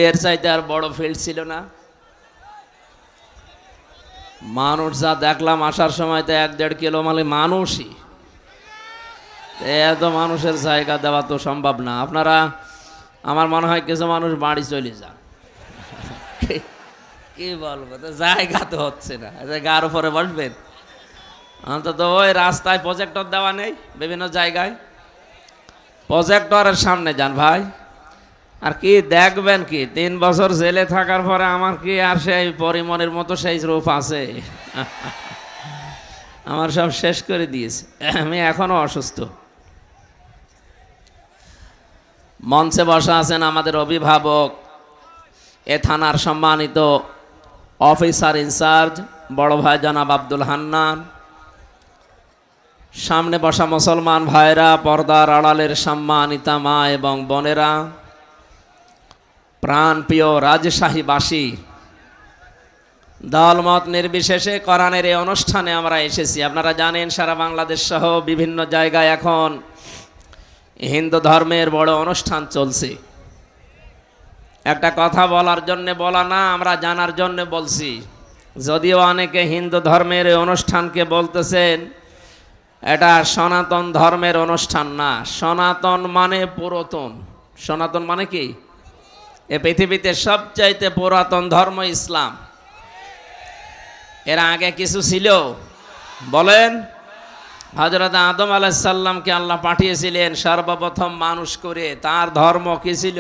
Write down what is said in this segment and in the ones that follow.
এর চাইতে আর বড় ফিল্ড ছিল না। মানুষ যা দেখলাম আসার সময় তো 1-1.5 কিলো মানে মানুষই, এত মানুষের জায়গা দেওয়া তো সম্ভব না। আপনারা আমার মনে হয় কিছু মানুষ বাড়ি চলে যান। কি বলবো, তো জায়গা তো হচ্ছে না, গার উপরে বসবেন। অন্তত ওই রাস্তায় প্রজেক্টর দেওয়া নেই, বিভিন্ন জায়গায় প্রজেক্টরের সামনে যান ভাই। আর কি দেখবেন, কি 3 বছর জেলে থাকার পরে আমার কি আর সেই পরিমণের মতো সেই রূপ আছে? আমার সব শেষ করে দিয়েছে, আমি এখনো অসুস্থ। মঞ্চে বসা আছেন আমাদের অভিভাবক, এ থানার সম্মানিত অফিসার ইনচার্জ বড় ভাই জনাব আব্দুল হান্নান, সামনে বসা মুসলমান ভাইরা, পর্দার আড়ালের সম্মানিতা মা এবং বোনেরা, প্রাণপ্রিয় রাজশাহীবাসী, দলমত নির্বিশেষে কোরআনের এই অনুষ্ঠানে আমরা এসেছি। আপনারা জানেন সারা বাংলাদেশ সহ বিভিন্ন জায়গায় এখন হিন্দু ধর্মের বড় অনুষ্ঠান চলছে। একটা কথা বলার জন্য বলা না, আমরা জানার জন্য বলছি। যদিও অনেকে হিন্দু ধর্মের এই অনুষ্ঠানকে বলতেছেন এটা সনাতন ধর্মের অনুষ্ঠান না। সনাতন মানে পুরাতন। সনাতন মানে কি? এ পৃথিবীতে সবচাইতে পুরাতন ধর্ম ইসলাম। এর আগে কিছু ছিল? বলেন। হযরত আদম আলাইহিস সালামকে আল্লাহ পাঠিয়েছিলেন সর্বপ্রথম মানুষ করে, তার ধর্ম কি ছিল?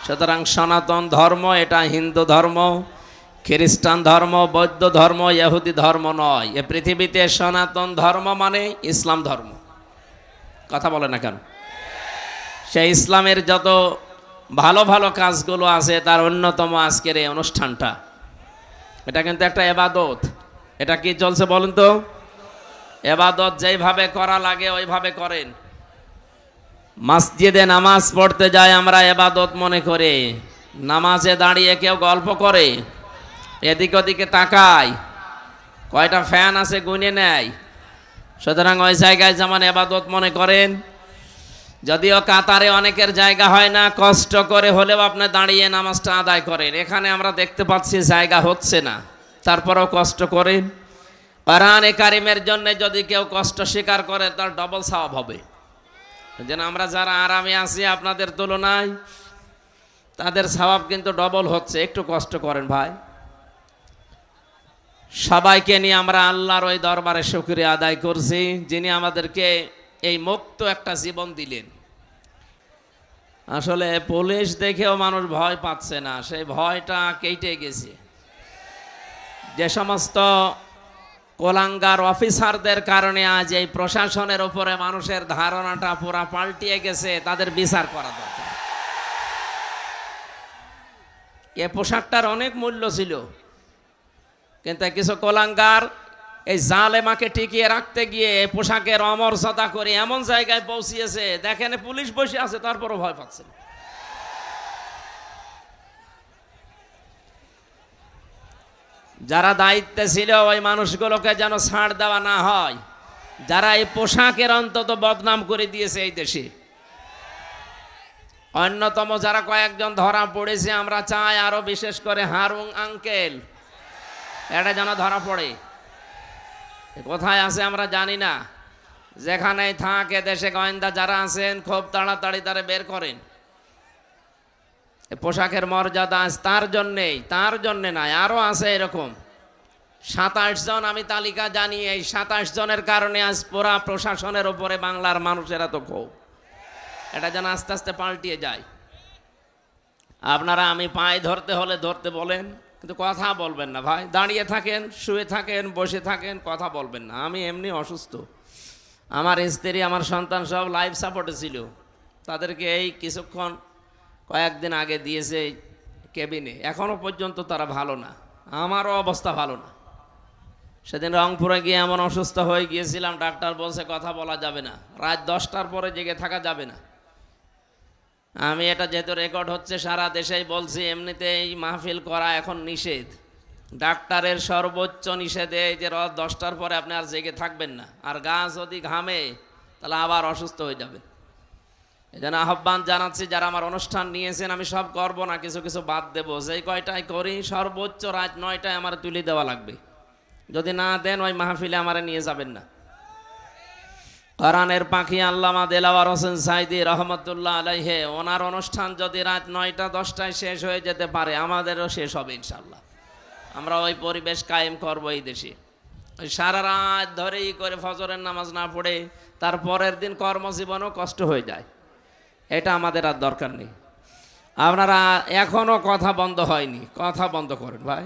সুতরাং সনাতন ধর্ম এটা হিন্দু ধর্ম, খ্রিস্টান ধর্ম, বৌদ্ধ ধর্ম, ইহুদি ধর্ম নয়। এ পৃথিবীতে সনাতন ধর্ম মানে ইসলাম ধর্ম। কথা বলে না কেন? সেই ইসলামের যত ভালো ভালো কাজগুলো আছে তার অন্যতম আজকের এই অনুষ্ঠানটা। এটা কিন্তু একটা ইবাদত। এটা কি চলছে বলেন তো? ইবাদত যেইভাবে করা লাগে ওইভাবে করেন। মসজিদে নামাজ পড়তে যায় আমরা ইবাদত মনে করে, নামাজে দাঁড়িয়ে কেউ গল্প করে, এদিক ওদিকে তাকায়, কয়টা ফ্যান আছে গুনে নেয়। সুতরাং ওই জায়গায় যেমন ইবাদত মনে করেন, যদিও কাতারে অনেকের জায়গা হয় না, কষ্ট করে হলেও আপনি দাঁড়িয়ে নামাজটা আদায় করেন। এখানে আমরা দেখতে পাচ্ছি জায়গা হচ্ছে না, তারপরেও কষ্ট করেন। কোরআনে কারিমের জন্য যদি কেউ কষ্ট স্বীকার করে তার ডবল সওয়াব হবে। যেন আমরা যারা আরামে আছি আপনাদের তুলনায় তাদের সওয়াব কিন্তু ডবল হচ্ছে। একটু কষ্ট করেন ভাই। সবাইকে নিয়ে আমরা আল্লাহর ওই দরবারে শুকরিয়া আদায় করছি যিনি আমাদেরকে এই মুক্ত একটা জীবন দিলেন। আসলে পুলিশ দেখেও মানুষ ভয় পাচ্ছে না, সেই ভয়টা কেটে গেছে। যে সমস্ত কোলাঙ্গার অফিসারদের কারণে আজ এই প্রশাসনের উপরে মানুষের ধারণাটা পুরা পাল্টিয়ে গেছে, তাদের বিচার করা দরকার। এ পোশাকটার অনেক মূল্য ছিল, কিন্তু কিছু কোলাঙ্গার এই জালেমাকে টিকিয়ে রাখতে গিয়ে পোশাকের অমর্যাদা করে এমন জায়গায় পৌঁছিয়েছে, দেখেন পুলিশ বসে আছে তারপরও ভয় পাচ্ছে না। যারা দায়িত্বে ছিল ওই মানুষগুলোকে যেন ছাড় দেওয়া না হয়, যারা এই পোশাকের অন্তত বদনাম করে দিয়েছে এই দেশে। অন্যতম যারা কয়েকজন ধরা পড়েছে, আমরা চাই আরো বিশেষ করে হারুন আঙ্কেল এটা যেন ধরা পড়ে। কোথায় আছে আমরা জানি না, যেখানেই থাকে দেশে গোয়েন্দা যারা আছেন খুব তাড়াতাড়ি তারা বের করেন। পোশাকের মর্যাদা তার জন্যেই, তার জন্যে নাই, আরও আছে এরকম 27 জন আমি তালিকা জানি। এই 27 জনের কারণে আজ পুরা প্রশাসনের উপরে বাংলার মানুষেরা তো ক্ষোভ। এটা যেন আস্তে আস্তে পাল্টিয়ে যায়। আপনারা আমি পায়ে ধরতে হলে ধরতে বলেন, কিন্তু কথা বলবেন না ভাই। দাঁড়িয়ে থাকেন, শুয়ে থাকেন, বসে থাকেন, কথা বলবেন না। আমি এমনি অসুস্থ, আমার স্ত্রী আমার সন্তান সব লাইফ সাপোর্টে ছিল, তাদেরকে এই কিছুক্ষণ কয়েকদিন আগে দিয়েছে কেবিনে, এখনও পর্যন্ত তারা ভালো না, আমারও অবস্থা ভালো না। সেদিন রংপুরে গিয়ে এমন অসুস্থ হয়ে গিয়েছিলাম, ডাক্তার বলছে কথা বলা যাবে না, রাত 10টার পরে জেগে থাকা যাবে না। আমি এটা যেহেতু রেকর্ড হচ্ছে সারা দেশেই বলছি, এমনিতেই মাহফিল করা এখন নিষেধ। ডাক্তারের সর্বোচ্চ নিষেধে যে রাত 10টার পরে আপনি আর জেগে থাকবেন না, আর গা যদি ঘামে তাহলে আবার অসুস্থ হয়ে যাবেন। এজন্য আহ্বান জানাচ্ছি, যারা আমার অনুষ্ঠান নিয়েছেন, আমি সব করব না, কিছু কিছু বাদ দেবো। যেই কয়টাই করি সর্বোচ্চ রাত 9টায় আমার তুলে দেওয়া লাগবে। যদি না দেন ওই মাহফিলে আমারে নিয়ে যাবেন না। কোরআনের পাখি আল্লামা দেলাওয়ার হোসেন সাইদি রহমতুল্লাহ আলাইহে, ওনার অনুষ্ঠান যদি রাত 9টা 10টায় শেষ হয়ে যেতে পারে, আমাদেরও শেষ হবে ইনশাল্লাহ। আমরা ওই পরিবেশ কায়েম করবো এই দেশে। ওই সারা রাত ধরেই করে ফজরের নামাজ না পড়ে তার পরের দিন কর্মজীবনও কষ্ট হয়ে যায়। এটা আমাদের আর দরকার নেই। আপনারা এখনো কথা বন্ধ হয়নি, কথা বন্ধ করেন ভাই।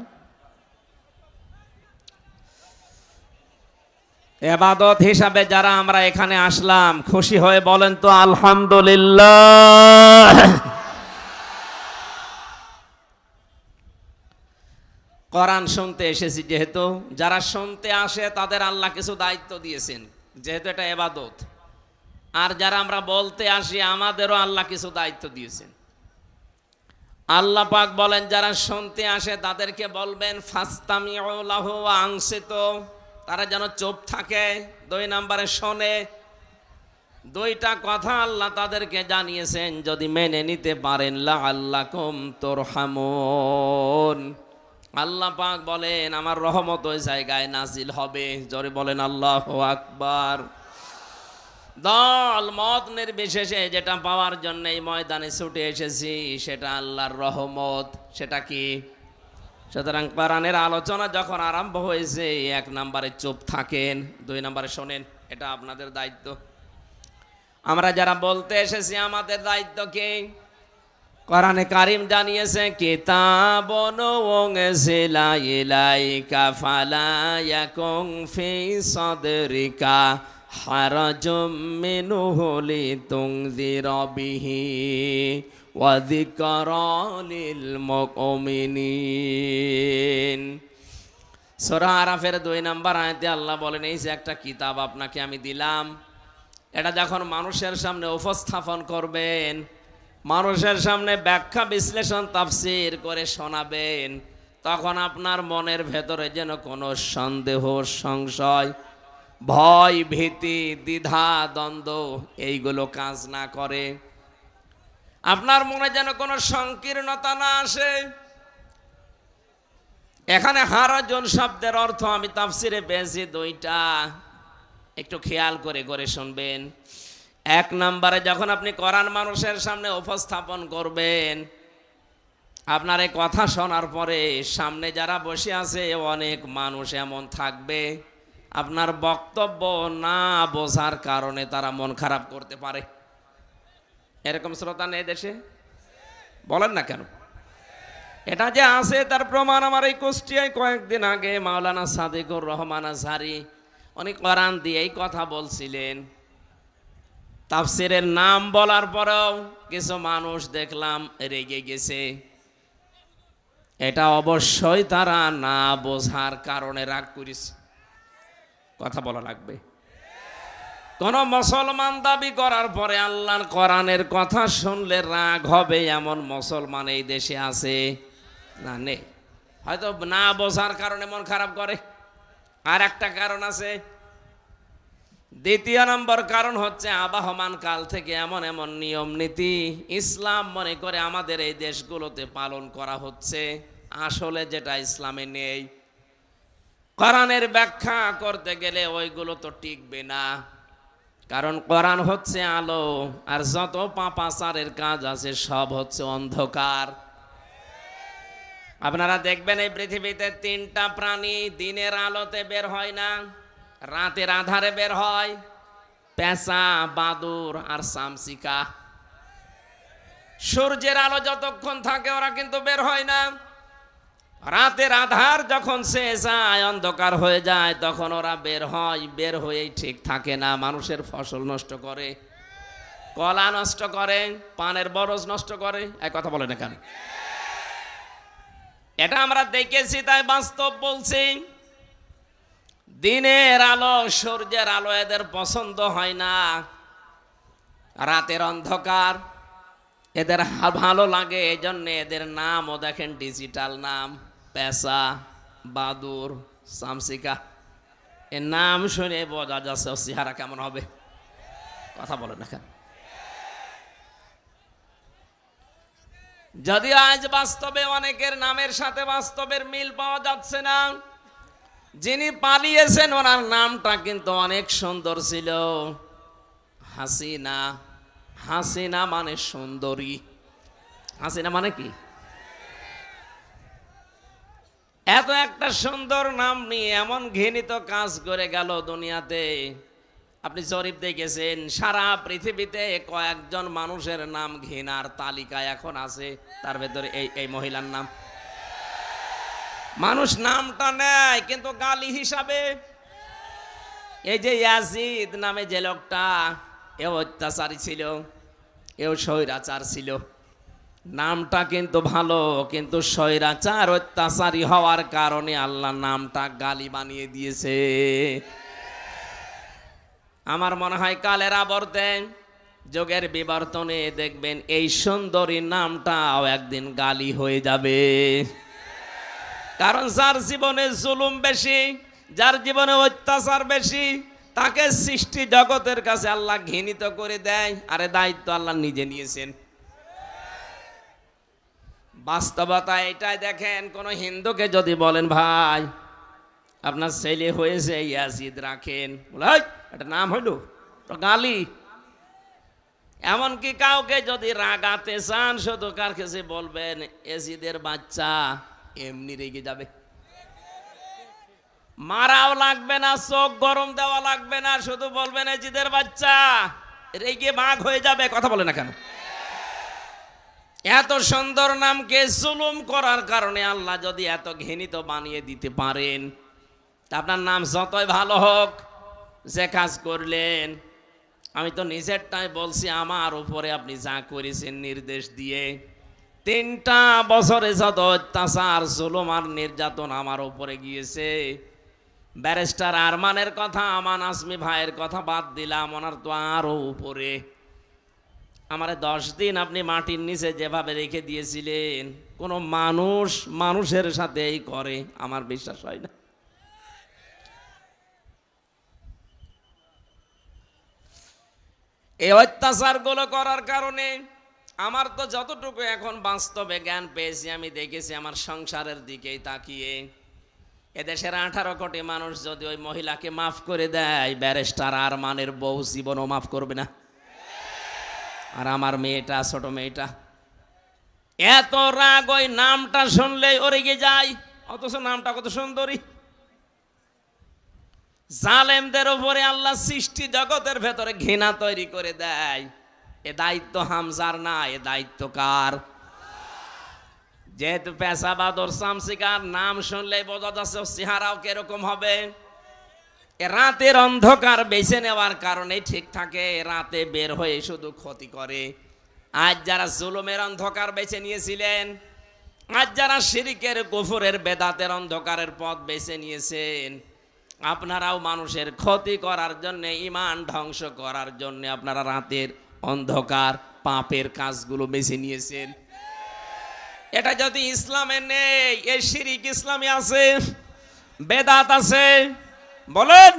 ইবাদত হিসাবে যারা আমরা এখানে আসলাম, খুশি হয়ে বলেন তো আলহামদুলিল্লাহ। কোরআন শুনতে এসেছি যেহেতু, যারা শুনতে আসে তাদের আল্লাহ কিছু দায়িত্ব দিয়েছেন, যেহেতু এটা ইবাদত। আর যারা আমরা বলতে আসি, আমাদেরও আল্লাহ কিছু দায়িত্ব দিয়েছেন। আল্লাহ পাক বলেন, যারা শুনতে আসে তাদেরকে বলবেন ফাস্তামিউ লাহু ওয়া আনসিতু, তারা যেন চুপ থাকে। 2 নম্বরে শোনে। 2টা কথা আল্লাহ তাদেরকে জানিয়েছেন, যদি মেনে নিতে পারেন লাআল্লাকুম তুরহামুন। আল্লাহ পাক বলেন, আমার রহমত ওই জায়গায় নাজিল হবে। জোরে বলেন আল্লাহু আকবার। দল মত নির্বিশেষে যেটা পাওয়ার জন্য এই ময়দানে ছুটে এসেছি, সেটা আল্লাহর রহমত। সেটা কি? সুতরাং কোরআনের আলোচনা যখন আরম্ভ হয়েছে, 1 নম্বরে চুপ থাকেন, 2 নম্বরে শোনেন। এটা আপনাদের দায়িত্ব। আমরা যারা বলতে এসেছি, আমাদের দায়িত্ব কি? কোরআনে কারীম জানিয়েছে, কিতাবুন উনজিলা ইলাইকা ফালা ইয়াকুন ফি সাদরিকা হারাজুম মিনহু লিতুনযিরা বিহি ওয়া যিকরা লিল মুমিনিন। সূরা আরাফের 2 নম্বর আয়াতে আল্লাহ বলেন, এই যে একটা কিতাব আপনাকে আমি দিলাম, এটা যখন মানুষের সামনে উপস্থাপন করবেন, মানুষের সামনে ব্যাখ্যা বিশ্লেষণ তাফসীর করে শোনাবেন, তখন আপনার মনের ভেতরে যেন কোনো সন্দেহ, সংশয়, ভয়, ভীতি, দ্বিধা, দ্বন্দ্ব এইগুলো কাজ না করে। আপনার মনে যেন কোনো সংকীর্ণতা না আসে। এখানে হারাজন শব্দের অর্থ আমি তাফসীরে পেয়েছি 2টা, একটু খেয়াল করে করে শুনবেন। 1 নম্বরে যখন আপনি কোরআন মানুষের সামনে উপস্থাপন করবেন, আপনার এই কথা শোনার পরে সামনে যারা বসে আছে অনেক মানুষ এমন থাকবে, আপনার বক্তব্য না বোঝার কারণে তারা মন খারাপ করতে পারে। এরকম শ্রোতা নেই দেশে? বলেন না কেন? এটা যে আছে তার প্রমাণ আমার এই কুষ্টিয়ায় কয়েকদিন আগে মাওলানা সাদিকুর রহমান আজহারি উনি কোরআন দিয়েই কথা বলছিলেন। তাফসীরের নাম বলার পরেও কিছু মানুষ দেখলাম রেগে গেছে। এটা অবশ্যই তারা না বোঝার কারণে রাগ করেছে। কথা বলা লাগবে। কোন মুসলমান দাবি করার পরে আল্লাহর কোরআনের কথা শুনলে রাগ হবে এমন মুসলমান এই দেশে আছে না? নেই। হয়তো না বোঝার কারণে মন খারাপ করে। আর একটা কারণ আছে। 2 নম্বর কারণ হচ্ছে, আবহমান কাল থেকে এমন এমন নিয়ম নীতি ইসলাম মনে করে আমাদের এই দেশগুলোতে পালন করা হচ্ছে, আসলে যেটা ইসলামে নেই। কোরআনের ব্যাখ্যা করতে গেলে ওইগুলো তো টিকবে না, কারণ কোরআন হচ্ছে আলো, আর যত পাপাচারের কাজ আছে সব হচ্ছে অন্ধকার। আপনারা দেখবেন এই পৃথিবীতে 3টা প্রাণী দিনের আলোতে বের হয় না, রাতের আধারে বের হয়। পেঁচা, বাদুর আর চামচিকা। সূর্যের আলো যতক্ষণ থাকে ওরা কিন্তু বের হয় না। রাতের আধার যখন শেষ যায়, অন্ধকার হয়ে যায়, তখন ওরা বের হয়। বের হয়েই ঠিক থাকে না, মানুষের ফসল নষ্ট করে, কলা নষ্ট করে, পানের বরজ নষ্ট করে। এক কথা বলে না কেন? এটা আমরা দেখেছি, তাই বাস্তব বলছি। দিনের আলো, সূর্যের আলো এদের পছন্দ হয় না। রাতের অন্ধকার এদের ভালো লাগে, এই জন্য এদের নামও দেখেন ডিজিটাল নাম। পেঁচা, বাদুর, চামচিকা, এর নাম শুনে বোঝা যাচ্ছে চেহারা কেমন হবে। কথা বলে না কেন? যদিও আজ বাস্তবে অনেকের নামের সাথে বাস্তবের মিল পাওয়া যাচ্ছে না, যিনি পালিয়েছেন ওনার নামটা কিন্তু অনেক সুন্দর ছিল, হাসিনা। হাসিনা মানে সুন্দরী। হাসিনা মানে কি? এত একটা সুন্দর নাম নিয়ে এমন ঘৃণিত কাজ করে গেল দুনিয়াতে। আপনি জরিপ দেখেছেন সারা পৃথিবীতে কয়েকজন মানুষের নাম ঘৃণার তালিকায় এখন আছে, তার ভেতরে এই মহিলার নাম। মানুষ নামটা নেয় কিন্তু গালি হিসাবে। এই যে ইয়াজিদ নামে যে লোকটা, এও অত্যাচারী ছিল, এও স্বৈরাচার ছিল। নামটা কিন্তু ভালো, কিন্তু স্বৈরাচার অত্যাচারী হওয়ার কারণে আল্লাহ নামটা গালি বানিয়ে দিয়েছে। আমার মনে হয় কালের আবর্তে, যুগের বিবর্তনে দেখবেন এই সুন্দরী নামটাও একদিন গালি হয়ে যাবে। কারণ যার জীবনে জুলুম বেশি, যার জীবনে অত্যাচার বেশি, তাকে সৃষ্টি জগতের কাছে আল্লাহ ঘৃণিত করে দেয়। আরে দায়িত্ব আল্লাহ নিজে নিয়েছেন। বাস্তবতা এটাই। দেখেন কোন হিন্দুকে যদি বলেন ভাই আপনার ছেলে হয়েছে ইয়াজিদ রাখেন, বলে এটা নাম হইল তো গালি। এমনকি কাউকে যদি রাগাতে চান শুধু কার কাছে বলবেন ইয়াজিদের বাচ্চা, এমনি রেগে যাবে। মারাও লাগবে না, চোখ গরম দেওয়া লাগবে না, শুধু বলবেন ইয়াজিদের বাচ্চা, রেগে বাঘ হয়ে যাবে। কথা বলে না কেন? এত সুন্দর নামকে জুলুম করার কারণে আল্লাহ যদি এত ঘৃণিত বানিয়ে দিতে পারেন, তা আপনার নাম যতই ভালো হোক, যে কাজ করলেন, আমি তো নিজেরটাই বলছি, আমার উপরে আপনি যা করেছেন নির্দেশ দিয়ে, 3টা বছরে যত অত্যাচার জুলুম আর নির্যাতন আমার উপরে গিয়েছে। ব্যারিস্টার আরমানের কথা, আমান আজমি ভাইয়ের কথা বাদ দিলাম, ওনার তো আরো উপরে। আমারে 10 দিন আপনি মাটির নিচে যেভাবে রেখে দিয়েছিলেন, কোনো মানুষ মানুষের সাথে এই করে আমার বিশ্বাস হয় না। এই অত্যাচারগুলো করার কারণে আমার তো যতটুকু এখন বাস্তবে জ্ঞান পেয়েছি, আমি দেখেছি আমার সংসারের দিকেই তাকিয়ে, এদেশের 18 কোটি মানুষ যদি ওই মহিলাকে মাফ করে দেয়, ব্যারিস্টার আরমানের বউ জীবনও মাফ করবে না। আর আমার মেয়েটা, ছোট মেয়েটা, এত রাগ ওই নামটা শুনলেই ও রেগে যায়, অথচ নামটা কত সুন্দরী। জালেমদের উপরে আল্লাহ সৃষ্টি জগতের ভেতরে ঘৃণা তৈরি করে দেয়। এ দায়িত্ব হামজার না, এ দায়িত্ব কার? যেহেতু পেশাবাদর শামসিকার নাম শুনলেই বোঝা যাচ্ছে চেহারাও কিরকম হবে। রাতের অন্ধকার বেছে নেওয়ার কারণে ঠিক থাকে, রাতে বের হয়ে শুধু ক্ষতি করে। আজ যারা জুলুমের অন্ধকার বেছে নিয়েছিলেন, আজ যারা শিরকের কুফরের বেদাতের অন্ধকারের পথ বেছে নিয়েছেন, আপনারাও মানুষের ক্ষতি করার জন্য, ঈমান ধ্বংস করার জন্য আপনারা রাতের অন্ধকার পাপের কাজগুলো বেছে নিয়েছেন। এটা যদি ইসলামে নেই, এই শিরিক ইসলামে আছে, বেদাত আছে, বলেন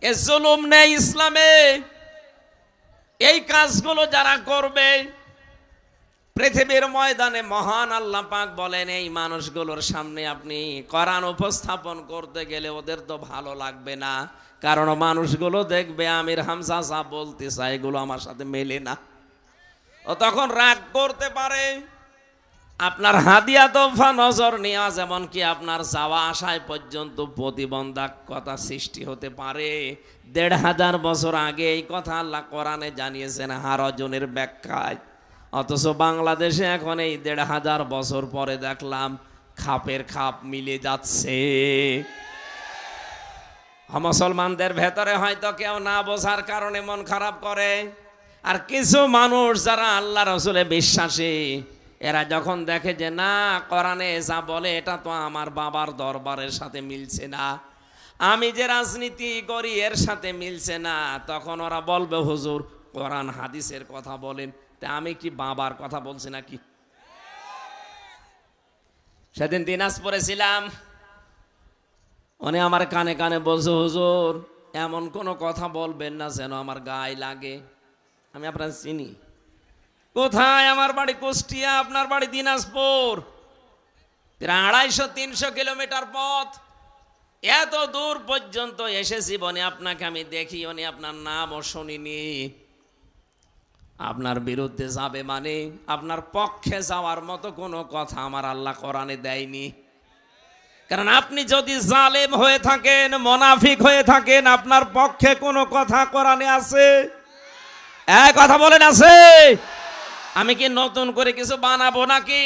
এ জুলুম নেই ইসলামে। এই কাজগুলো যারা করবে, পৃথিবীর ময়দানে মহান আল্লাহ পাক বলেন এই মানুষগুলোর সামনে আপনি কোরআন উপস্থাপন করতে গেলে ওদের তো ভালো লাগবে না, কারণ মানুষগুলো দেখবে আমির হামজা যা বলতে চায় এগুলো আমার সাথে মেলে না। ও তখন রাগ করতে পারে। আপনার হাদিয়া তোফা নজর নেওয়া, যেমন কি আপনার যাওয়া আসায় পর্যন্ত প্রতিবন্ধকতা সৃষ্টি হতে পারে। 1500 বছর আগে এই কথা আল্লাহ কোরআনে জানিয়েছেন হারজনের ব্যাখ্যায়, অথচ বাংলাদেশে এখন এই 1500 বছর পরে দেখলাম খাপের খাপ মিলে যাচ্ছে। মুসলমানদের ভেতরে হয়তো কেউ না বোঝার কারণে মন খারাপ করে, আর কিছু মানুষ যারা আল্লাহ রসুলে বিশ্বাসী, এরা যখন দেখে যে না কোরআনে যা বলে এটা তো আমার বাবার দরবারের সাথে মিলছে না, আমি যে রাজনীতি করি এর সাথে মিলছে না, তখন ওরা বলবে হুজুর কোরআন হাদিসের কথা বলেন, তা আমি কি বাবার কথা বলছি নাকি? সেদিন দিনাজপুরে ছিলাম, উনি আমার কানে কানে বলছে হুজুর এমন কোনো কথা বলবেন না যেন আমার গায়ে লাগে। আমি আপনার চিনি, কোথায়? আমার বাড়ি কুষ্টিয়া, আপনার বাড়ি দিনাজপুর, প্রায় 250-300 কিলোমিটার পথ। এত দূর পর্যন্ত এসেছি বনে আপনাকে আমি দেখিও নি, আপনার নামও শুনিনি। আপনার বিরুদ্ধে যাবে মানে আপনার পক্ষে যাওয়ার মতো কোনো কথা আমার আল্লাহ কোরআনে দেয়নি। কারণ আপনি যদি জালেম হয়ে থাকেন, মুনাফিক হয়ে থাকেন, আপনার পক্ষে কোনো কথা কোরআনে আছে? এক কথা বলেন, আছে? আমি কি নতুন করে কিছু বানাবো নাকি?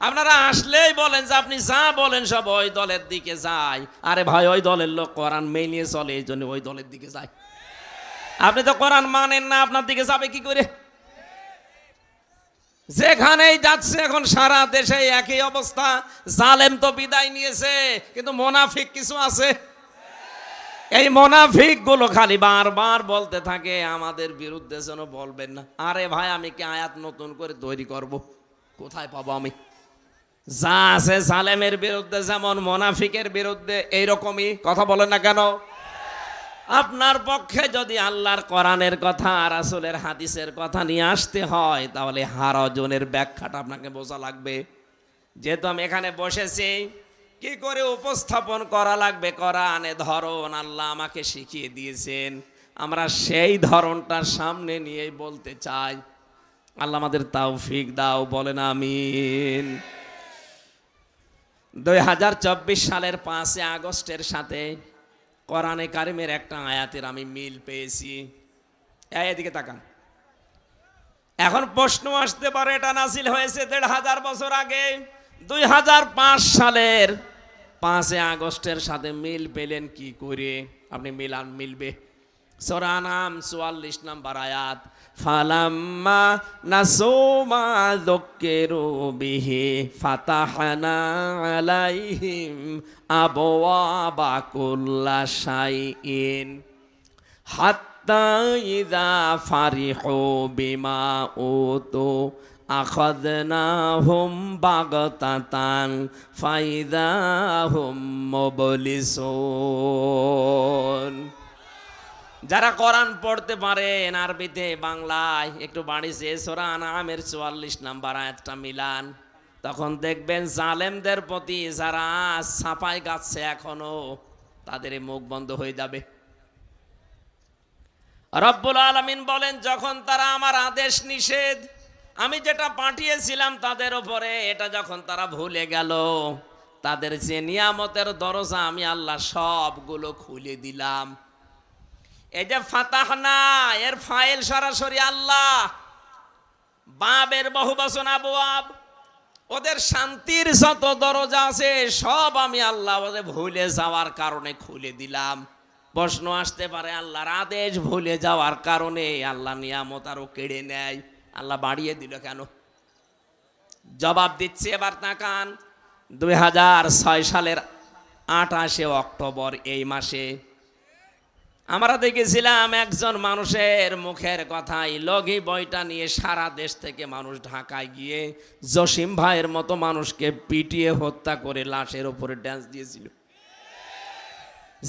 আপনারা আসলেই বলেন যে আপনি যা বলেন সব ওই দলের দিকে যায়। আরে ভাই, ওই দলের লোক কোরআন মেনে চলে, এই জন্য ওই দলের দিকে যায়। আপনি তো কোরআন মানেন না, আপনার দিকে যাবে কি করে? যেখানেই যাচ্ছে এখন সারা দেশে একই অবস্থা। জালেম তো বিদায় নিয়েছে, কিন্তু মুনাফিক কিছু আছে। এই মুনাফিক গুলো খালি বারবার বলতে থাকে আমাদের বিরুদ্ধে যেন বলবেন না। আরে ভাই, আমি কি আয়াত নতুন করে তৈরি করব? কোথায় পাবো আমি? যা আছে জালেমের বিরুদ্ধে যেমন মুনাফিকের বিরুদ্ধে এইরকমই কথা বলেন না কেন? আপনার পক্ষে যদি আল্লাহর কোরআনের কথা, রাসূলের হাদিসের কথা নিয়ে আসতে হয়, তাহলে হারজনের ব্যাখ্যাটা আপনাকে বোঝা লাগবে। যেহেতু আমি এখানে বসেছি, কি করে উপস্থাপন করা লাগবে কোরআনে ধরন আল্লাহ আমাকে শিখিয়ে দিয়েছেন। আমরা সেই ধরনটার সামনে নিয়েই বলতে চাই। আল্লাহ আমাদের তৌফিক দাও, বলেন আমিন। 2024 সালের 5 আগস্টের সাথে কোরআনে কারিমের একটা আয়াতের আমি মিল পেয়েছি। এদিকে তাকান। এখন প্রশ্ন আসতে পারে, এটা নাজিল হয়েছে 1500 বছর আগে, 2005 সালের 5 আগস্টের সাথে মিল পেলেন কি করে? আপনি মিলবে। সূরা আনআম 44 নম্বর আয়াত, ফালাম্মা নাসু মা যুক্কিরু বিহি ফাতাহনা আলাইহিম আবওয়াবা কুল্লা শাইইন হাত্তা ইযা ফারিহু বিমা উতু আখাযনাহুম বাগতাতান ফাইযা হুম মুবলিসুন। যারা কোরআন পড়তে পারেন আরবিতে, বাংলায় একটু বাড়িছে, সূরা আনআমের 44 নম্বর আয়াতটা মিলান, তখন দেখবেন জালেমদের প্রতি যারা ছাপাই গাচ্ছে এখনো, তাদের মুখ বন্ধ হয়ে যাবে। রব্বুল আলামিন বলেন, যখন তারা আমার আদেশ নিষেধ আমি যেটা পাঠিয়েছিলাম তাদের উপরে, এটা যখন তারা ভুলে গেল, তাদের যে নিয়ামতের দরজা আমি আল্লাহ সবগুলো খুলে দিলাম। এই যে ফাতাহনা, এর ফাইল সরাসরি আল্লাহ, বাবের বহুবচন আবওয়াব, ওদের শান্তির যত দরজা আছে সব আমি আল্লাহ ওদের ভুলে যাওয়ার কারণে খুলে দিলাম। প্রশ্ন আসতে পারে, আল্লাহর আদেশ ভুলে যাওয়ার কারণে আল্লাহ নিয়ামত আরো কেড়ে নেয়, আল্লাহ বাড়িয়ে দিল কেন? জবাব দিচ্ছে, এবার তাকান। 2006 সালের 28 অক্টোবর এই মাসে আমরা দেখেছিলাম একজন মানুষের মুখের কথাই লগি বইটা নিয়ে সারা দেশ থেকে মানুষ ঢাকায় গিয়ে জসিম ভাইয়ের মতো মানুষকে পিটিয়ে হত্যা করে লাশের উপরে ড্যান্স দিয়েছিল।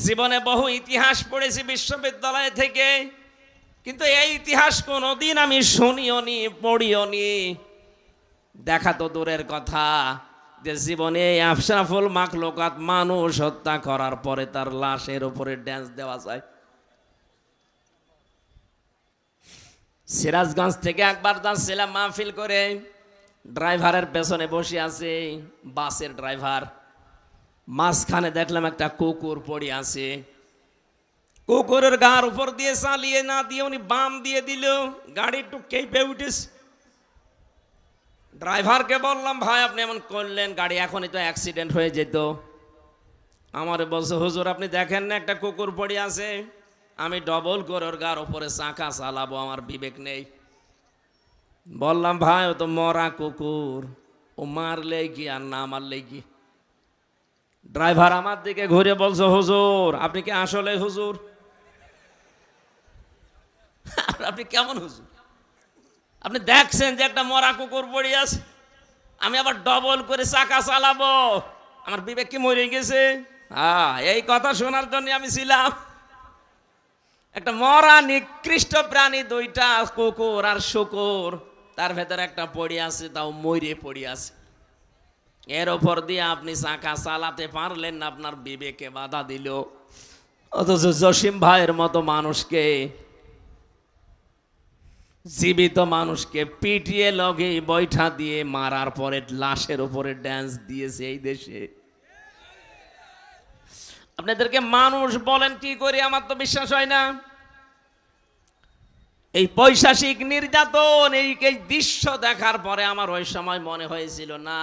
জীবনে বহু ইতিহাস পড়েছি বিশ্ববিদ্যালয় থেকে, কিন্তু এই ইতিহাস কোনোদিন আমি শুনিও নি, পড়িও নি। দেখা তো দূরের কথা, যে জীবনে আশরাফুল মাখলুকাত মানুষ হত্যা করার পরে তার লাশের উপরে ড্যান্স দেওয়া যায়। সিরাজগঞ্জ থেকে একবার যাচ্ছিলাম মাহফিল করে, ড্রাইভারের পেছনে বসে আছে বাসের ড্রাইভার, মাঝখানে দেখলাম একটা কুকুর পড়ে আছে। কুকুরের গার উপর দিয়ে চালিয়ে না দিয়ে উনি বাম দিয়ে দিল, গাড়ি একটু কেঁপে উঠেছে। ড্রাইভারকে বললাম, ভাই আপনি এমন করলেন, গাড়ি এখনই তো অ্যাক্সিডেন্ট হয়ে যেত। আমার বলছে, হুজুর আপনি দেখেন না একটা কুকুর পড়ে আছে, আমি ডবল করে ওর গার উপরে চাকা চালাবো, আমার বিবেক নেই। বললাম, ভাই ও তো মরা কুকুর, ও মারলে কি আর না মারলে কি? ড্রাইভার আমার দিকে ঘুরে বলছে, হুজুর আপনি কি আসলে হুজুর? আপনি কেমন হুজুর? আপনি দেখছেন যে একটা মরা কুকুর পড়ে আছে, আমি আবার ডবল করে চাকা চালাবো, আমার বিবেক কি মরে গেছে? এই কথা শোনার জন্য আমি ছিলাম। একটা মরা নিকৃষ্ট প্রাণী, দুইটা কুকুর আর শুকুর, তার ভেতরে একটা পড়ে আছে, তাও মরে পড়ে আছে। এর ওপর দিয়ে আপনি চাকা চালাতে পারলেন না, আপনার বিবেকে বাধা দিল। অথচ জসিম ভাইয়ের মতো মানুষকে, জীবিত মানুষকে পিটিয়ে লগে বৈঠা দিয়ে মারার পরে লাশের উপরে ড্যান্স দিয়েছে এই দেশে। আপনাদেরকে মানুষ বলেন কি করে, আমার তো বিশ্বাস হয় না। এই পৈশাচিক নির্যাতন, এই দৃশ্য দেখার পরে আমার ওই সময় মনে হয়েছিল, না,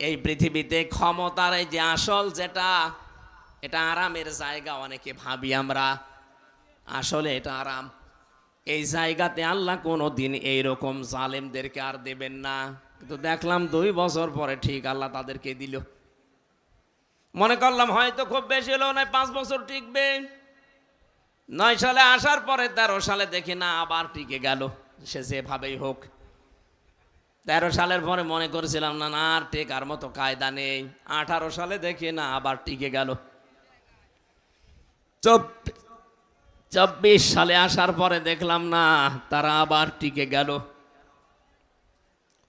এই পৃথিবীতে ক্ষমতার এই যে আসল যেটা, এটা আরামের জায়গা। অনেকে ভাবি আমরা, আসলে এটা আরাম। এই জায়গাতে আল্লাহ কোনোদিন এইরকম জালেমদেরকে আর দেবেন না। কিন্তু দেখলাম 2 বছর পরে ঠিক আল্লাহ তাদেরকে দিল। মনে করলাম হয়তো খুব বেশি হলেও নয় 5 বছর টিকবে। 9 সালে আসার পরে 13 সালে দেখি না আবার টিকে গেল, সে যেভাবেই হোক। 13 সালের পরে মনে করেছিলাম না না আর টেকার মতো কায়দা নেই। 18 সালে দেখি না আবার টিকে গেল। 24 সালে আসার পরে দেখলাম না, তারা আবার টিকে গেল।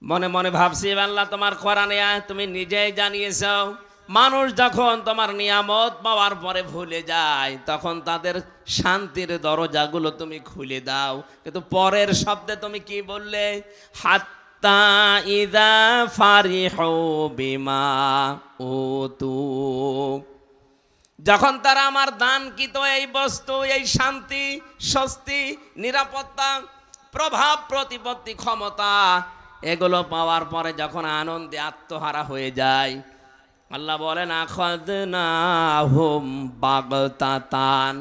মনে মনে ভাবছি, আল্লাহ তোমার কোরআনে তুমি নিজেই জানিয়েছ, মানুষ যখন তোমার নিয়ামত পাওয়ার পরে ভুলে যায়, তখন তাদের শান্তির দরজাগুলো তুমি খুলে দাও। কিন্তু পরের শব্দে তুমি কি বললে? হাত্তা ইযা ফারিহু বিমা উতু, যখন তারা আমার দানকৃত এই বস্তু, এই শান্তি, স্বস্তি, নিরাপত্তা, প্রভাব প্রতিপত্তি, ক্ষমতা, এগুলো পাওয়ার পরে যখন আনন্দে আত্মহারা হয়ে যায়, আল্লাহ বলেন আখাযনাহুম বাগতাতান,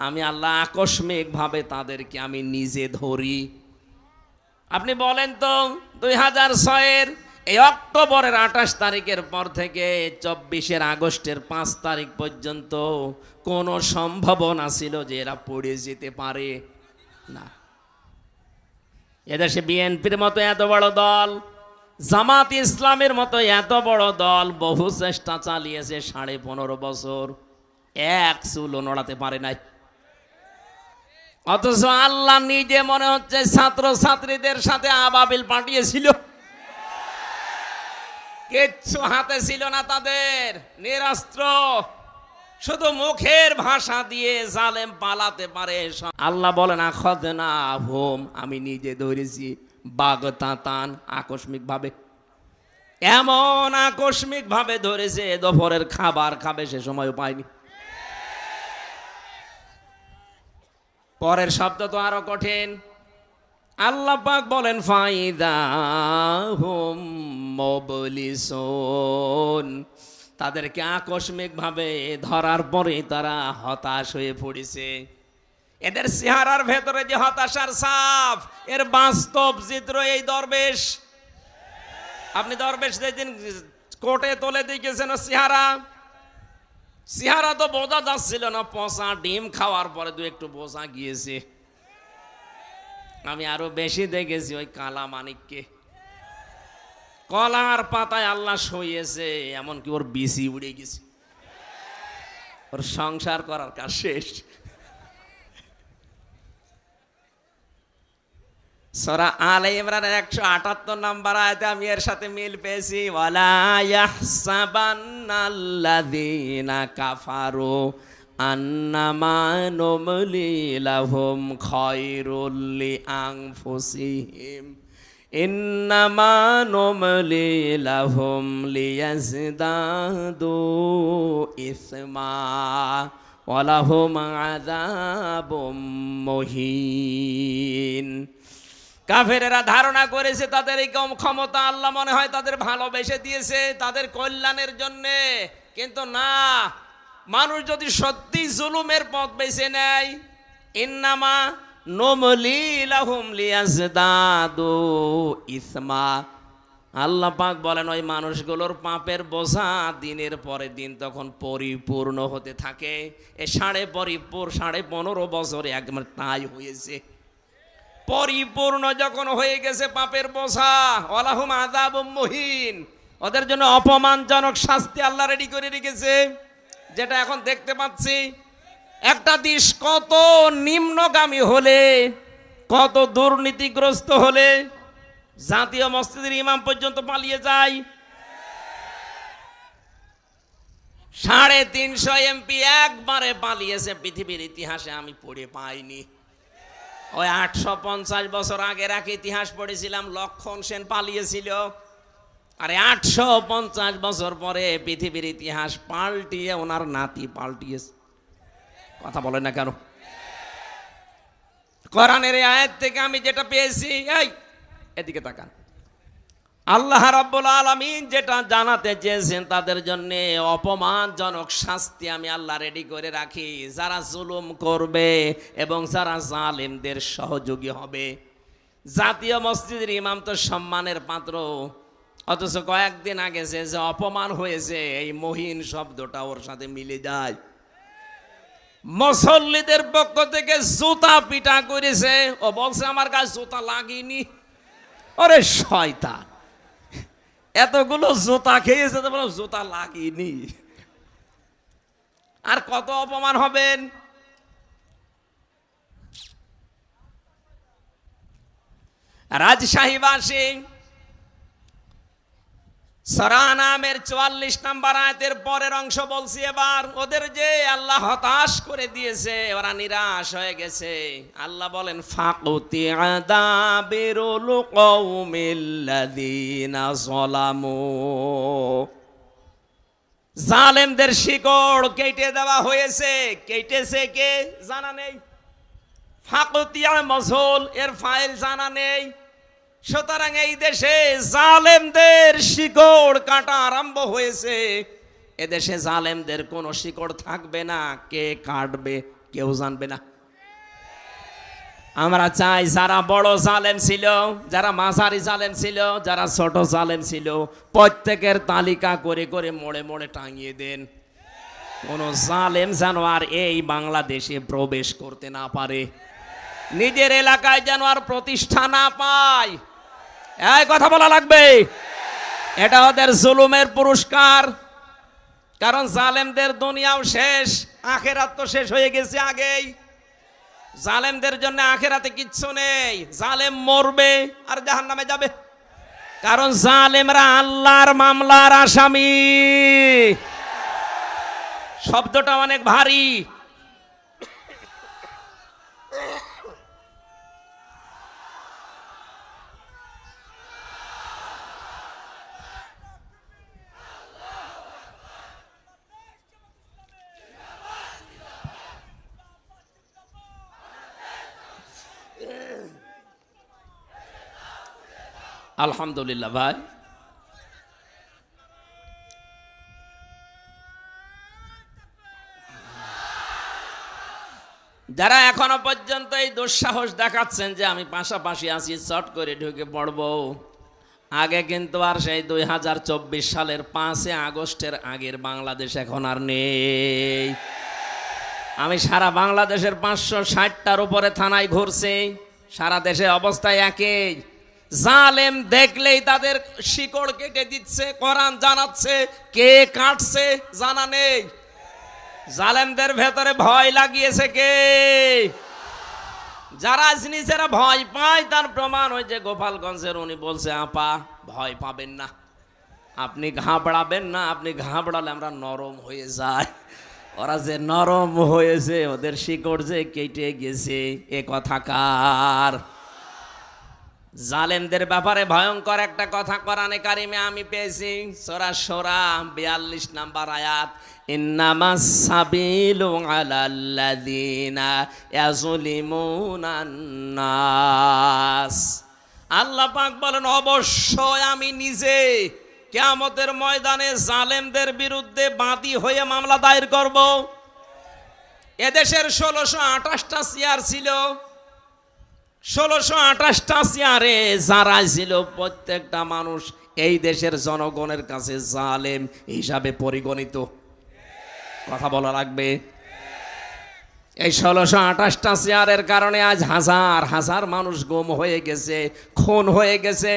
আমি আল্লাহ আকস্মিকভাবে তাদেরকে আমি নিজে ধরি। আপনি বলেন তো 2006-এর এই অক্টোবরের 28 তারিখের পর থেকে 24 আগস্টের 5 তারিখ পর্যন্ত কোনো সম্ভাবনা ছিল যে এরা পড়ে যেতে পারে না? এদেশে বিএনপির মতো এত বড় দল, জামাত ইসলামের মতো এত বড় দল বহু চেষ্টা চালিয়েছে, 15.5 বছর এক চুলও নড়াতে পারে নাই। অথচ আল্লাহ নিজে মনে হচ্ছে ছাত্র ছাত্রীদের সাথে আবাবিল পাঠিয়েছিল, কিচ্ছু হাতে ছিল না তাদের, নিরস্ত্র, শুধু মুখের ভাষা দিয়ে জালেম পালাতে পারে। আল্লাহ বলেন আখাযনাহুম, আমি নিজে ধরেছি, বাগতাতান, আকস্মিক ভাবে। এমন আকস্মিক ভাবে ধরেছে, দুপুরের খাবার খাবে সে সময় পায়নি। পরের শব্দ তো আরো কঠিন। আল্লাহ পাক বলেন ফাইদাহুম মুবলিসুন, তাদেরকে আকস্মিক ভাবে ধরার পরে তারা হতাশ হয়ে পড়েছে। এদের চেহারার ভেতরে যে হতাশার ছাপ, এর বাস্তব চিত্র এই দরবেশ। আপনি দরবেশ যেদিন কোর্টে তোলে দেখেছেন চেহারা তো বোঝা যাচ্ছিল না, পচা ডিম খাওয়ার পরে দু একটু বোঝা গিয়েছে। আমি আরো বেশি দেখেছি ওই কালা মানিককে, কলার পাতায় আল্লাহ শুইয়েছে, এমনকি ওর বিসি উড়ে গেছে, ওর সংসার করার কাজ শেষ। সূরা আলে ইমরানের 178 নম্বর আয়াতে আমি এর সাথে মিল পেয়েছি, ওয়ালা ইয়াহসাবান্নাল্লাযীনা কাফারু আন্নামা নুমলি লাহুম খায়রুল লিআনফুসিহিম ইন্নামা নুমলি লাহুম লিয়াজদাদু ইসমা ওয়ালাহুম আযাবুম মুহিন। কাফেরেরা ধারণা করেছে তাদের এই কম ক্ষমতা আল্লাহ মনে হয় তাদের ভালোবেসে দিয়েছে তাদের কল্যাণের জন্যে, কিন্তু না, মানুষ যদি সত্যি জুলুমের পথ বেছে নেয়, ইন্নামা নুমলি লাহুম লিয়াজদাদু ইসমা, আল্লাহ পাক বলেন ওই মানুষগুলোর পাপের বোঝা দিনের পরে দিন তখন পরিপূর্ণ হতে থাকে। এ 15.5 বছরে একবার তাই হয়েছে। পরিপূর্ণ যখন হয়ে গেছে পাপের বোঝা, ওয়ালাহুম আযাবুম মুহিন, ওদের জন্য অপমানজনক শাস্তি আল্লাহ রেডি করে রেখেছে, যেটা এখন দেখতে পাচ্ছি। একটা দেশ কত নিম্নগামী হলে, কত দুর্নীতিগ্রস্ত হলে, জাতীয় মসজিদের ইমাম পর্যন্ত পালিয়ে যায়। 350 এমপি একবারে পালিয়েছে, পৃথিবীর ইতিহাসে আমি পড়ে পাইনি। ওই 850 বছর আগের এক ইতিহাস পড়েছিলাম, লক্ষণ সেন পালিয়েছিল। আরে 850 বছর পরে পৃথিবীর ইতিহাস পাল্টিয়ে ওনার নাতি পাল্টিয়েছে। কথা বলে না কেন? কোরআনের এই আয়াত থেকে আমি যেটা পেয়েছি, এই এদিকে তাকান, আল্লাহ রাব্বুল আলামিন যেটা জানাতে চেয়েছেন তাদের জন্য অপমানজনক শাস্তি আমি আল্লাহ রেডি করে রাখি, যারা জুলুম করবে এবং যারা জালেমদের সহযোগী হবে। জাতীয় মসজিদের ইমাম তো সম্মানের পাত্র, অথচ কয়েকদিন আগে যে অপমান হয়েছে এই মহিন শব্দটা ওর সাথে মিলে যায়। মুসল্লিদের পক্ষ থেকে জুতা পিটা করেছে, ও বলছে আমার গায়ে জুতা লাগেনি। ওরে শয়তান, এতগুলো জুতা খেয়েছে তো বলো জুতা লাগেনি। আর কত অপমান হবেন। রাজশাহীবাসী সূরা আনামের 44 নম্বর আয়াতের পরের অংশ বলছি এবার। ওদের যে আল্লাহ হতাশ করে দিয়েছে, ওরা নিরাশ হয়ে গেছে। আল্লাহ বলেন ফাকুতি আদাবিরুল কওমিল্লাযিনা যালামু, জালেমদের শিকড় কেটে দেওয়া হয়েছে। কেটেছে কে জানা নেই। ফাকুতিয়া মজহুল, এর ফাইল জানা নেই। সুতরাং এই দেশে জালেমদের শিকড় কাটা আরম্ভ হয়েছে। এদেশে জালেমদের কোনো শিকড় থাকবে না, কে কাটবে কেউ জানবে না। আমরা চাই যারা বড় জালেম ছিল, যারা মাঝারি জালেম ছিল, যারা ছোট জালেম ছিল, প্রত্যেকের তালিকা করে করে মোড়ে মোড়ে টাঙিয়ে দেন। কোন জালেম যেন আর এই বাংলাদেশে প্রবেশ করতে না পারে, নিজের এলাকায় যেন আর প্রতিষ্ঠা না পায়। এই কথা বলা লাগবে, এটা ওদের জুলুমের পুরস্কার। কারণ জালেমদের দুনিয়াও শেষ, আখেরাত তো শেষ হয়ে গেছে আগেই। জালেমদের জন্য আখেরাতে কিচ্ছু নেই। জালেম মরবে আর জাহান্নামে যাবে, কারণ জালেমরা আল্লাহর মামলার আসামি। শব্দটা অনেক ভারী। আলহামদুলিল্লাহ ভাই, যারা এখনো পর্যন্ত এই দুঃসাহস দেখাচ্ছেন যে আমি পাশাপাশি আছি, চট করে ঢুকে পড়বো, আগে কিন্তু আর সেই 2024 সালের 5 আগস্টের আগের বাংলাদেশ এখন আর নেই। আমি সারা বাংলাদেশের 560টার উপরে থানায় ঘুরছি, সারা দেশে অবস্থায় একই। জালেম দেখলেই তাদের শিকড় কেটে দিচ্ছে। কোরআন জানাচ্ছে, কে কাটছে জানা নেই। জালেমদের ভেতরে ভয় লাগিয়েছে কে? যারা নিজেরা ভয় পায় তার প্রমাণ ওই যে গোপালগঞ্জের উনি বলছে, আপা ভয় পাবেন না, আপনি ঘাবড়াবেন না, আপনি ঘাবড়ালে আমরা নরম হয়ে যাই। ওরা যে নরম হয়েছে, ওদের শিকড় যে কেটে গেছে, এ কথা কার? জালেমদের ব্যাপারে ভয়ঙ্কর একটা কথা কোরআনে কারিমে আমি পেয়েছি। সূরা শূরা 42 নম্বর আয়াত, ইন্নামাস সাবিলু আলাল্লাযিনা ইয়াযলিমুনান নাস। আল্লাহ পাক বলেন, অবশ্যই আমি নিজে কিয়ামতের ময়দানে জালেমদের বিরুদ্ধে বাদী হয়ে মামলা দায়ের করব। এদেশের 1628টা চেয়ার ছিল, 1628টা চেয়ারে যারা ছিল প্রত্যেকটা মানুষ এই দেশের জনগণের কাছে জালেম হিসাবে পরিগণিত। কথা বলা লাগবে। এই 1628টা চেয়ারের কারণে আজ হাজার হাজার মানুষ গুম হয়ে গেছে, খুন হয়ে গেছে,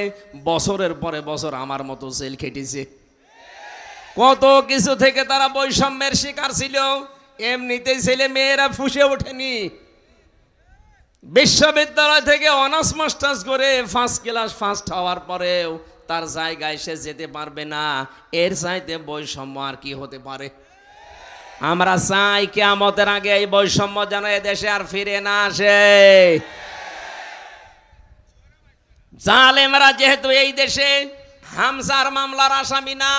বছরের পরে বছর আমার মতো জেল খেটেছে। কত কিছু থেকে তারা বৈষম্যের শিকার ছিল। এমনিতেই ছেলে মেয়েরা ফুসে ওঠেনি, বিশ্ববিদ্যালয় থেকে অনার্স মাস্টার্স করে ফার্স্ট ক্লাস ফার্স্ট হওয়ার পরেও তার জায়গায় সে যেতে পারবে না। এর চাইতে বৈষম্য আর কি হতে পারে? আমরা চাই কিয়ামতের আগে এই বৈষম্য যেন এদেশে আর ফিরে না আসে। জালেমরা যেহেতু এই দেশে হামজার মামলার আসামি না,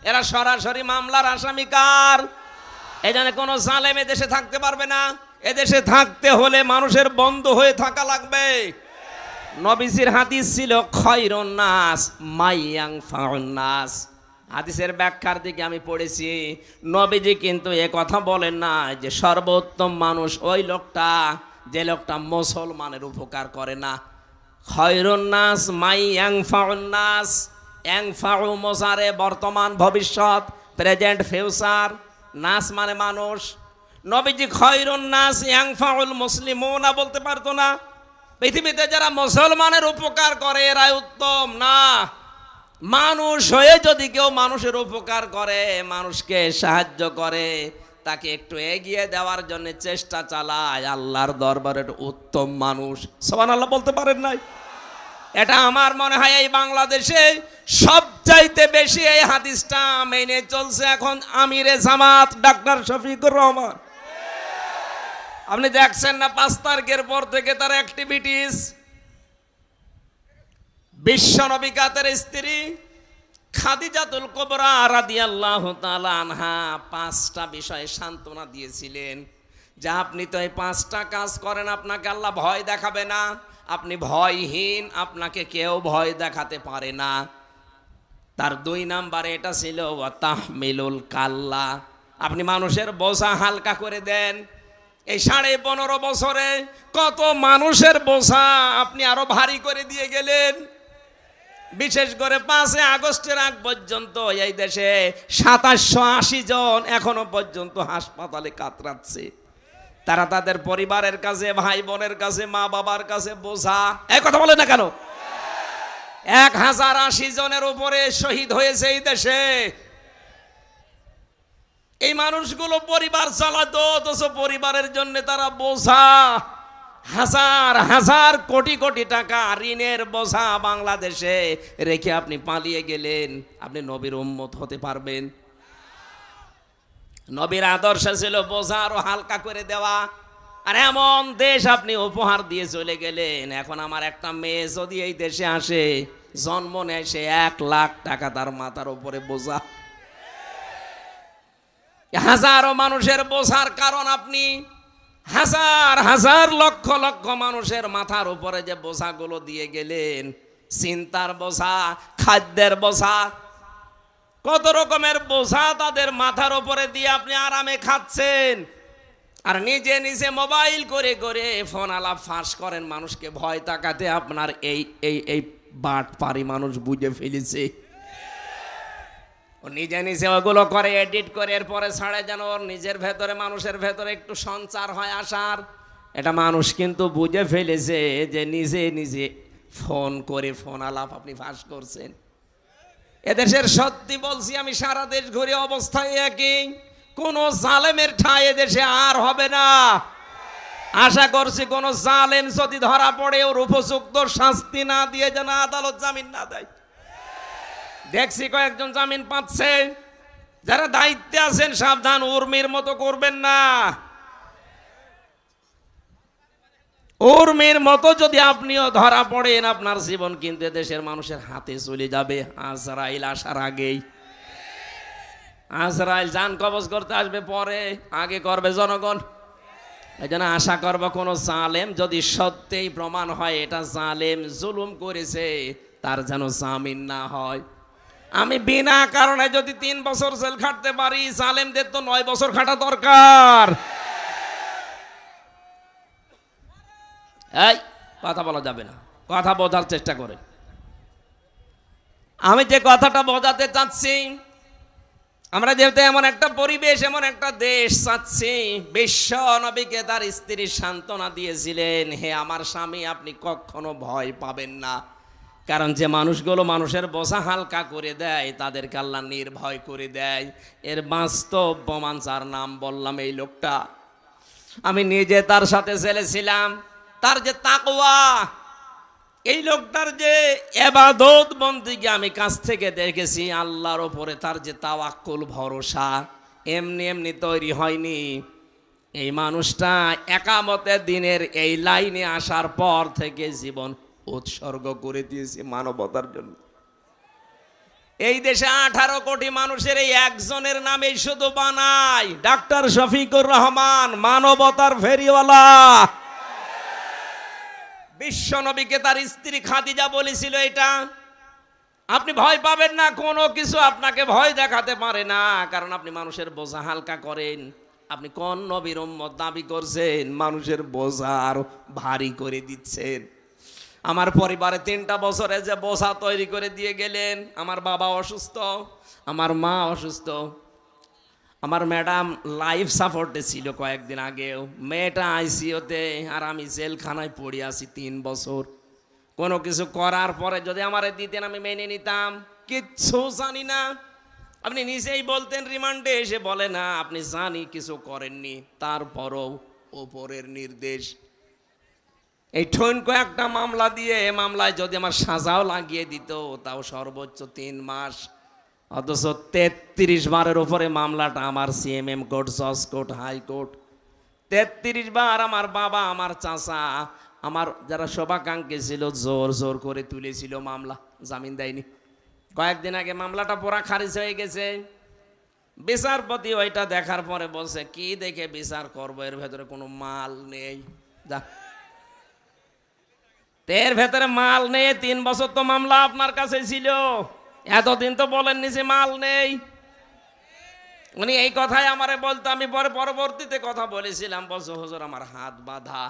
এরা সরাসরি মামলার আসামি কার? এজন্য কোনো জালেম এদেশে থাকতে পারবে না। এদেশে থাকতে হলে মানুষের বন্ধু হয়ে থাকা লাগবে। নবীজির হাদিস ছিল খয়রুন নাস মাইয়ানফাউন নাস। হাদিসের ব্যাখ্যার দিকে আমি পড়েছি, নবীজি কিন্তু এ কথা বলেন না যে সর্বোত্তম মানুষ ওই লোকটা যে লোকটা মুসলমানের উপকার করে না। খয়রুন নাস মাইয়ানফাউন নাস, ইয়ানফাউ মুজারে বর্তমান ভবিষ্যৎ, প্রেজেন্ট ফিউচার, নাস মানে মানুষ। নবীজি খয়রুন নাস ইয়ানফাউল মুসলিমুনা বলতে পারতো না? পৃথিবীতে যারা মুসলমানের উপকার করে এরাই উত্তম না। মানুষ হয়ে যদি কেউ মানুষের উপকার করে, মানুষকে সাহায্য করে, তাকে একটু এগিয়ে দেওয়ার জন্য চেষ্টা চালায়, আল্লাহর দরবারে উত্তম মানুষ। সুবহানাল্লাহ বলতে পারেন নাই? এটা আমার মনে হয় এই বাংলাদেশে সবচাইতে বেশি এই হাদিসটা মেনে চলছে এখন আমিরে জামাত ডাক্তার শফিকুর রহমান। আপনি দেখছেন না 5 তারিখের পর থেকে তার অ্যাক্টিভিটিস। বিশ্বনবী কাতের স্ত্রী খাদিজাতুল কুবরা রাদিয়াল্লাহু তাআলা আনহা 5টা বিষয়ে সান্ত্বনা দিয়েছিলেন যে আপনি তো এই 5টা কাজ করেন, আপনাকে আল্লাহ ভয় দেখাবে না, আপনি ভয়হীন, আপনাকে কেউ ভয় দেখাতে পারে না। তার 2 নম্বরে এটা ছিল ওয়া তাহমিলুল কাল্লা, আপনি মানুষের বোঝা হালকা করে দেন। এই 15.5 বছরে কত মানুষের বোঝা আপনি আরো ভারী করে দিয়ে গেলেন। বিশেষ করে 5 আগস্টের আগ পর্যন্ত এই দেশে 2780 জন এখনো পর্যন্ত হাসপাতালে কাতরাচ্ছে। তারা তাদের পরিবারের কাছে, ভাই বোনের কাছে, মা বাবার কাছে বোঝা। এই কথা বলে না কেন? 1080 জনের উপরে শহীদ হয়েছে এই দেশে। এই মানুষগুলো পরিবার চালাতো, অথচ পরিবারের জন্য তারা বোঝা। হাজার হাজার কোটি কোটি টাকা ঋণের বোঝা বাংলাদেশে রেখে আপনি পালিয়ে গেলেন। আপনি নবীর উম্মত হতে পারবেন? নবীর আদর্শ ছিল বোঝা আরো হালকা করে দেওয়া। আর এমন দেশ আপনি উপহার দিয়ে চলে গেলেন। এখন আমার একটা মেয়ে যদি এই দেশে আসে, জন্ম নেয়, সে 1 লাখ টাকা তার মাথার উপরে বোঝা। হাজারো মানুষের বোঝার কারণ আপনি হাজার হাজার লক্ষ লক্ষ মানুষের মাথার উপরে যে বোঝাগুলো দিয়ে গেলেন, চিন্তার বোঝা, খাদ্যের বোঝা, কত রকমের বোঝা তাদের মাথার উপরে দিয়ে আপনি আরামে খাচ্ছেন। আর নিজে নিজে মোবাইল করে করে ফোন আলাপ ফাঁস করেন মানুষকে ভয় তাকাতে। আপনার এই এই এই বাটপারি মানুষ বুঝে ফেলেছে। ও নিজে নিজে ওগুলো করে, এডিট করে, এরপরে ছাড়ে যেন ওর নিজের ভেতরে, মানুষের ভেতরে একটু সঞ্চার হয় আসার। এটা মানুষ কিন্তু বুঝে ফেলেছে যে নিজে নিজে ফোন করে ফোন আলাপ আপনি ফাঁস করছেন। এদেশের সত্যি বলছি আমি, সারা দেশ ঘুরে অবস্থায় একই। কোন জালেমের ঠাঁই এদেশে আর হবে না। আশা করছি কোন জালেম যদি ধরা পড়ে ওর উপযুক্ত শাস্তি না দিয়ে যেন আদালত জামিন না দেয়। দেখছি কয়েকজন জামিন পাচ্ছে। যারা দায়িত্বে আছেন সাবধান, উর্মির মতো করবেন না। উর্মির মতো যদি আপনিও ধরা পড়েন, আপনার জীবন কিন্তু দেশের মানুষের হাতে চলে যাবে আজরাইল আসার আগেই। আজরাইল জান কবজ করতে আসবে পরে, আগে করবে জনগণ। এই জন্য আশা করবো কোন জালেম যদি সত্যিই প্রমাণ হয় এটা জালেম জুলুম করেছে, তার যেন জামিন না হয়। আমি বিনা কারণে যদি 3 বছর জেল খাটতে পারি, জালেমদের তো 9 বছর খাটা দরকার। এই কথা বলা যাবে না, কথা বোঝার চেষ্টা করেন। আমি যে কথাটা বোঝাতে চাচ্ছি, আমরা যেহেতু এমন একটা পরিবেশ, এমন একটা দেশ চাচ্ছি, বিশ্ব নবীকে তার স্ত্রী সান্ত্বনা দিয়েছিলেন, হে আমার স্বামী, আপনি কখনো ভয় পাবেন না। কারণ যে মানুষগুলো মানুষের বোঝা হালকা করে দেয়, তাদেরকে আল্লাহ নির্ভয় করে দেয়। এর বাস্তব প্রমাণ, যার নাম বললাম এই লোকটা, আমি নিজে তার সাথে ছেলেছিলাম। তার যে তাকওয়া, এই লোকটার যে ইবাদত বন্দেগী আমি কাছ থেকে দেখেছি, আল্লাহর ওপরে তার যে তাওয়াক্কুল ভরসা এমনি এমনি তৈরি হয়নি। এই মানুষটা একামতের দিনের এই লাইনে আসার পর থেকে জীবন উৎসর্গ করে দিয়েছে মানবতার জন্য। এই দেশে 18 কোটি মানুষের এই একজনের নামে শুধু বানায় ডাক্তার শফিকুর রহমান, মানবতার ফেরিওয়ালা। বিশ্ব নবীকে তার স্ত্রী খাদিজা বলেছিল এটা। আপনি ভয় পাবেন না, কোনো কিছু আপনাকে ভয় দেখাতে পারে না, কারণ আপনি মানুষের বোঝা হালকা করেন। আপনি কোন নবীর উম্মত দাবি করছেন, মানুষের বোঝা আরো ভারী করে দিচ্ছেন। আমার পরিবারে 3টা বছরে যে বোঝা তৈরি করে দিয়ে গেলেন, আমার বাবা অসুস্থ, আমার মা অসুস্থ, আমার ম্যাডাম লাইফ সাপোর্টে ছিল কয়েকদিন আগেও, মেয়েটা আইসিইউতে, আর আমি জেলখানায় পড়ে আছি 3 বছর। কোনো কিছু করার পরে যদি আমারে দিতেন আমি মেনে নিতাম, কিচ্ছু জানি না। আপনি নিজেই বলতেন রিমান্ডে এসে, বলে না আপনি জানি কিছু করেননি, তারপরও ওপরের নির্দেশ। এই ঠনকো একটা মামলা দিয়ে, মামলায় যদি আমার সাজাও লাগিয়ে দিত তাও সর্বোচ্চ 3 মাস, অথচ 33 বারের উপরে মামলাটা আমার সিএমএম কোর্ট, জজ কোর্ট, হাইকোর্ট। 33 বার আমার বাবা, আমার চাচা, আমার যারা শোভাকাঙ্ক্ষী ছিল জোর জোর করে তুলেছিল মামলা, জামিন দেয়নি। কয়েকদিন আগে মামলাটা পুরা খারিজ হয়ে গেছে। বিচারপতি ওইটা দেখার পরে বলছে, কি দেখে বিচার করবো, এর ভেতরে কোনো মাল নেই। যা, এর ভেতরে মাল নেই। 3 বছর তো মামলা আপনার কাছে ছিল, এতদিন তো বলেননি যে মাল নেই। উনি এই কথাই আমারে বলতো, আমি পরে পরবর্তীতে কথা বলেছিলাম, বলছো হুজুর আমার হাত বাঁধা।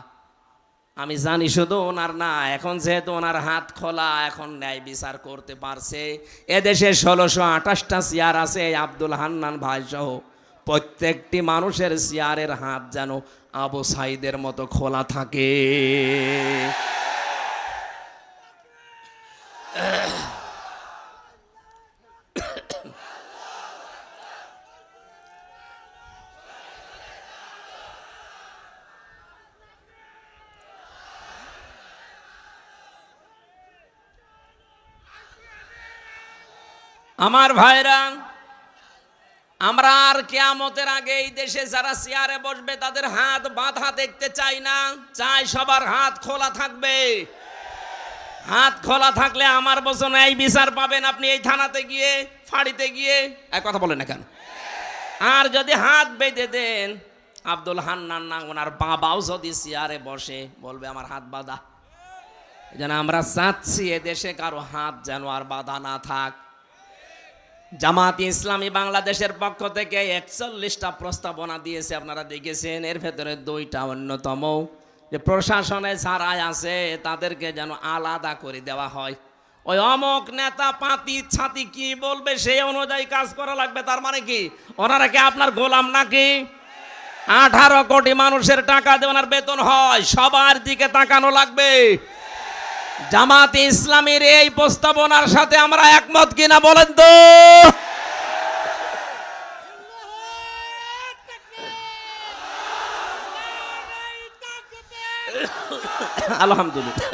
আমি জানি শুধু ওনার না, এখন যেহেতু ওনার হাত খোলা, এখন ন্যায় বিচার করতে পারছে। এদেশে 1628টা চেয়ার আছে, আব্দুল হান্নান ভাই সহ প্রত্যেকটি মানুষের চেয়ারের হাত যেন আবু সাইদের মতো খোলা থাকে। আমার ভাইরা, আমরা আর কিয়ামতের আগে এই দেশে যারা চেয়ারে বসবে তাদের হাত বাঁধা দেখতে চাই না, চাই সবার হাত খোলা থাকবে। হাত খোলা থাকলে আমার বছর এই বিচার পাবেন আপনি এই থানাতে গিয়ে, ফাঁড়িতে গিয়ে। এক কথা বলেন না কেন? আর যদি হাত বেঁধে দেন, আব্দুল হান্নান না ওনার বাবাও যদি চেয়ারে বসে, বলবে আমার হাত বাঁধা। যেন আমরা চাচ্ছি এদেশে কারো হাত যেন আর বাঁধা না থাক। জামাত ইসলামী বাংলাদেশের পক্ষ থেকে 41টা প্রস্তাবনা দিয়েছে, আপনারা দেখেছেন। এর ভেতরে 2টা অন্যতম, যে প্রশাসনে যারা আছে তাদেরকে যেন আলাদা করে দেওয়া হয়। ওই অমক নেতা পাতি ছাতি কি বলবে সেই অনুযায়ী কাজ করা লাগবে। তার মানে কি ওনারা কি আপনার গোলাম নাকি? 18 কোটি মানুষের টাকা দিয়ে ওনার বেতন হয়, সবার দিকে তাকানো লাগবে। জামাত ইসলামীর এই প্রস্তাবনার সাথে আমরা একমত কিনা বলেন তো? আলহামদুলিল্লাহ।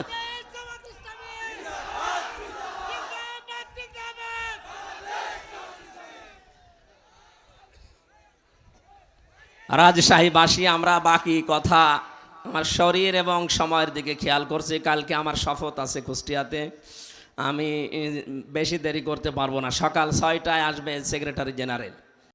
রাজশাহীবাসী আমরা বাকি কথা আমার শরীর এবং সময়ের দিকে খেয়াল করছি। কালকে আমার শপথ আছে কুষ্টিয়াতে, আমি বেশি দেরি করতে পারবো না। সকাল 6টায় আসবে সেক্রেটারি জেনারেল।